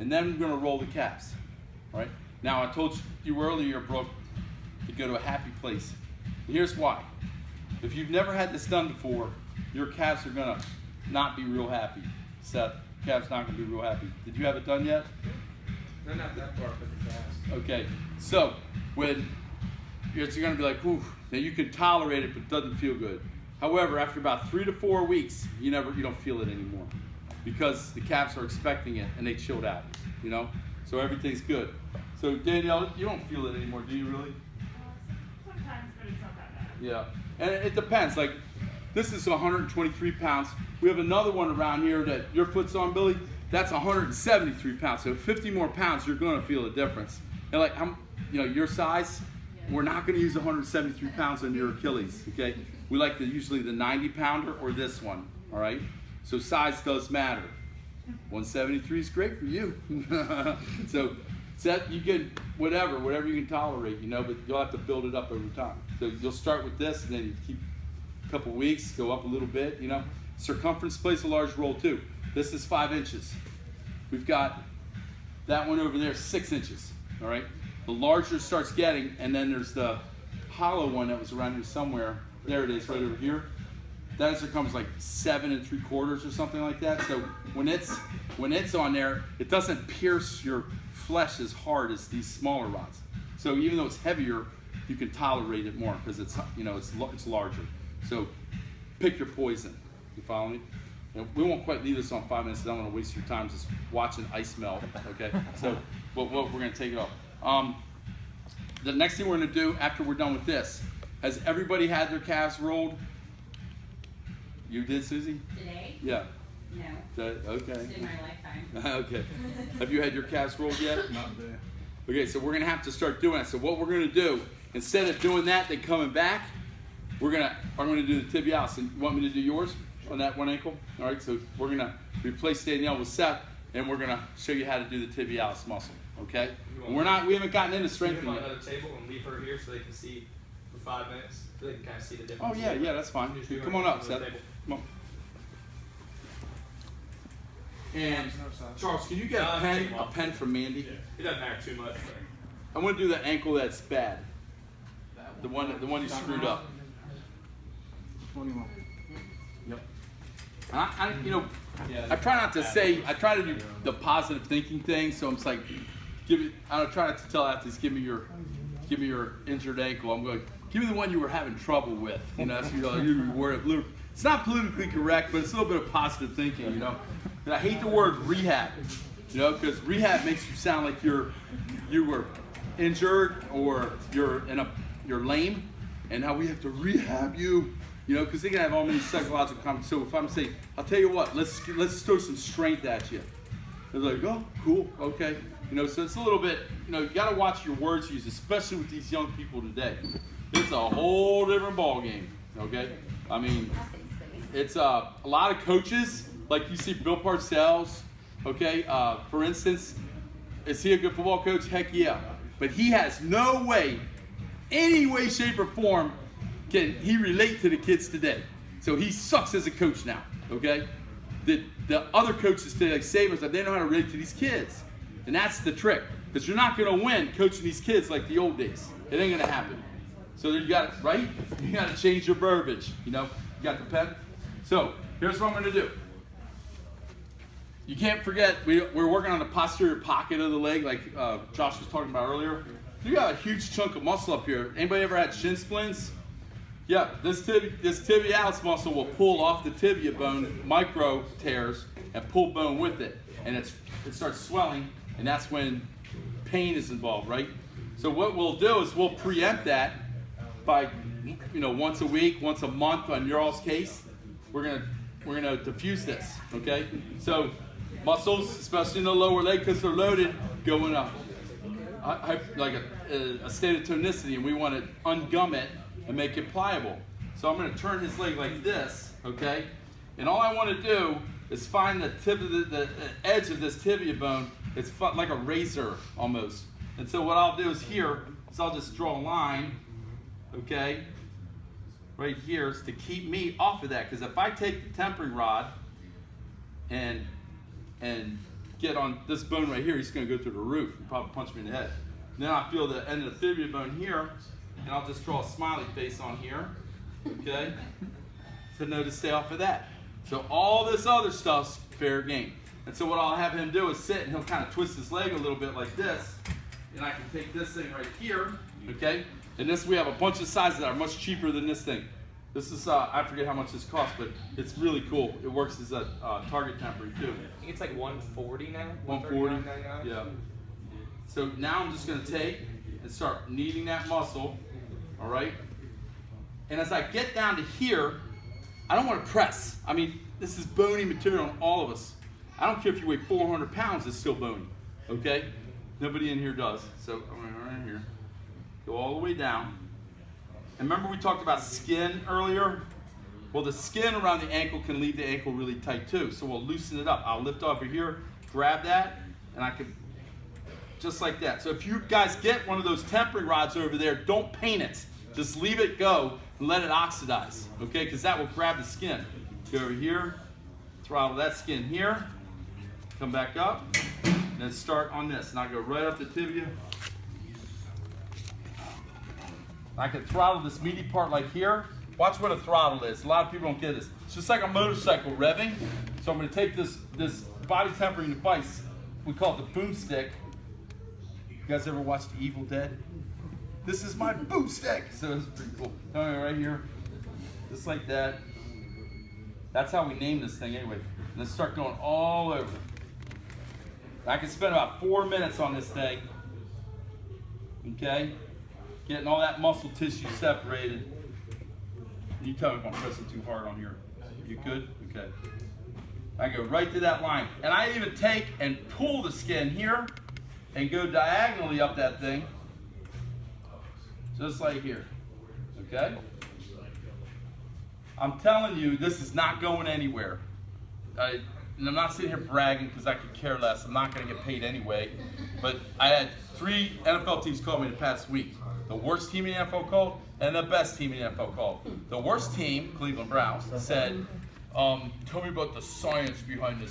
and then we're going to roll the calves. All right? Now, I told you earlier, Brooke, to go to a happy place. Here's why. If you've never had this done before, your calves are going to not be real happy. Seth, calves not going to be real happy. Did you have it done yet? No, not that part, but the calves. Okay. So, when it's going to be like, ooh, now you can tolerate it, but it doesn't feel good. However, after about 3 to 4 weeks, you don't feel it anymore because the calves are expecting it and they chilled out, So everything's good. So Danielle, you don't feel it anymore, do you really? Sometimes, but it's not that bad. Yeah, and it depends. Like, this is 123 pounds. We have another one around here that your foot's on, Billy. That's 173 pounds. So 50 more pounds, you're going to feel a difference. And like, your size, we're not going to use 173 pounds on your Achilles, okay? We like usually the 90-pounder or this one, all right? So size does matter. 173 is great for you. So you get whatever you can tolerate, but you'll have to build it up over time. So you'll start with this, and then you keep a couple weeks, go up a little bit, Circumference plays a large role too. This is 5 inches. We've got that one over there, 6 inches, all right? The larger it starts getting, and then there's the hollow one that was around here somewhere. There it is, right over here. That circumference like 7 3/4 or something like that. So when it's on there, it doesn't pierce your flesh as hard as these smaller rods. So even though it's heavier, you can tolerate it more because it's larger. So pick your poison. You follow me? And we won't quite leave this on 5 minutes. I don't want to waste your time just watching ice melt. Okay. So we're going to take it off. The next thing we're going to do after we're done with this, has everybody had their calves rolled? You did, Susie? Today? Yeah. No. Okay. Just in my lifetime. Okay. Have you had your calves rolled yet? Not there. Okay, so we're going to have to start doing that. So what we're going to do, instead of doing that, then coming back, I'm going to do the tibialis. And you want me to do yours on that one ankle? All right, so we're going to replace Danielle with Seth, and we're going to show you how to do the tibialis muscle. Okay? And we haven't gotten into strengthening on yet. another table and leave her here so they can see for 5 minutes. So they can kind of see the difference. Oh, yeah, that's fine. Come on up, Seth. Come on. And Charles, can you get a pen from Mandy? Yeah. It doesn't matter too much. I want to do the ankle that's bad. The one you screwed up. 21. Yep. I try not to say. I try to do the positive thinking thing. So I'm just like, I try not to tell athletes, give me your injured ankle. I'm going, give me the one you were having trouble with. So you were. It's not politically correct, but it's a little bit of positive thinking. And I hate the word rehab. Because rehab makes you sound like you were injured or you're lame, and how we have to rehab you. Because they can have all many psychological comments. So if I'm saying, I'll tell you what, let's throw some strength at you. They're like, oh, cool, okay. So it's a little bit, you got to watch your words used, especially with these young people today. It's a whole different ball game, okay? I mean, it's a lot of coaches, like you see Bill Parcells, okay? For instance, is he a good football coach? Heck yeah. But he has no way, any way, shape, or form, can he relate to the kids today. So he sucks as a coach now, okay? The other coaches today, like Saban's, they know how to relate to these kids. And that's the trick. Because you're not going to win coaching these kids like the old days. It ain't going to happen. So you got it, right? You got to change your verbiage. You got the pen? So here's what I'm going to do. You can't forget, we're working on the posterior pocket of the leg like Josh was talking about earlier. You got a huge chunk of muscle up here. Anybody ever had shin splints? Yeah, this tibialis muscle will pull off the tibia bone, micro tears, and pull bone with it. And it starts swelling, and that's when pain is involved, right? So what we'll do is we'll preempt that by, once a week, once a month on your all's case. We're gonna diffuse this, okay? So muscles, especially in the lower leg, because they're loaded, go in like a state of tonicity, and we want to ungum it and make it pliable. So I'm going to turn his leg like this, okay? And all I want to do is find the tip of the edge of this tibia bone. It's like a razor almost. And so what I'll do is I'll just draw a line, okay, right here, is to keep me off of that. Because if I take the tempering rod and get on this bone right here, he's going to go through the roof and probably punch me in the head. Then I feel the end of the fibula bone here, and I'll just draw a smiley face on here, okay, to know to stay off of that. So all this other stuff's fair game. And so what I'll have him do is sit, and he'll kind of twist his leg a little bit like this, and I can take this thing right here, okay, and this, we have a bunch of sizes that are much cheaper than this thing. This is, I forget how much this costs, but it's really cool. It works as a target temporary too. I think it's like 140 now. 140, 139.99. yeah. So now I'm just going to take and start kneading that muscle, all right? And as I get down to here, I don't want to press. I mean, this is bony material on all of us. I don't care if you weigh 400 pounds, it's still bony, okay? Nobody in here does. So I'm going to right here, go all the way down. And remember we talked about skin earlier? Well, the skin around the ankle can leave the ankle really tight too. So we'll loosen it up. I'll lift over here, grab that, and I can, just like that. So if you guys get one of those tempering rods over there, don't paint it. Just leave it go and let it oxidize, okay? Because that will grab the skin. Go over here, throttle that skin here, come back up, and then start on this. And I go right up the tibia. I can throttle this meaty part like here. Watch what a throttle is. A lot of people don't get this. It's just like a motorcycle revving. So I'm going to take this body tempering device. We call it the boomstick. You guys ever watched The Evil Dead? This is my boomstick. So it's pretty cool. Right here, just like that. That's how we name this thing anyway. And then start going all over. I can spend about 4 minutes on this thing. Okay? Getting all that muscle tissue separated. You tell me if I'm pressing too hard on here. You good? Okay. I go right to that line. And I even take and pull the skin here and go diagonally up that thing. Just like here. Okay? I'm telling you, this is not going anywhere. And I'm not sitting here bragging because I could care less. I'm not going to get paid anyway. But I had 3 NFL teams call me the past week. The worst team in the NFL called, and the best team in the NFL called. The worst team, Cleveland Browns, said, tell me about the science behind this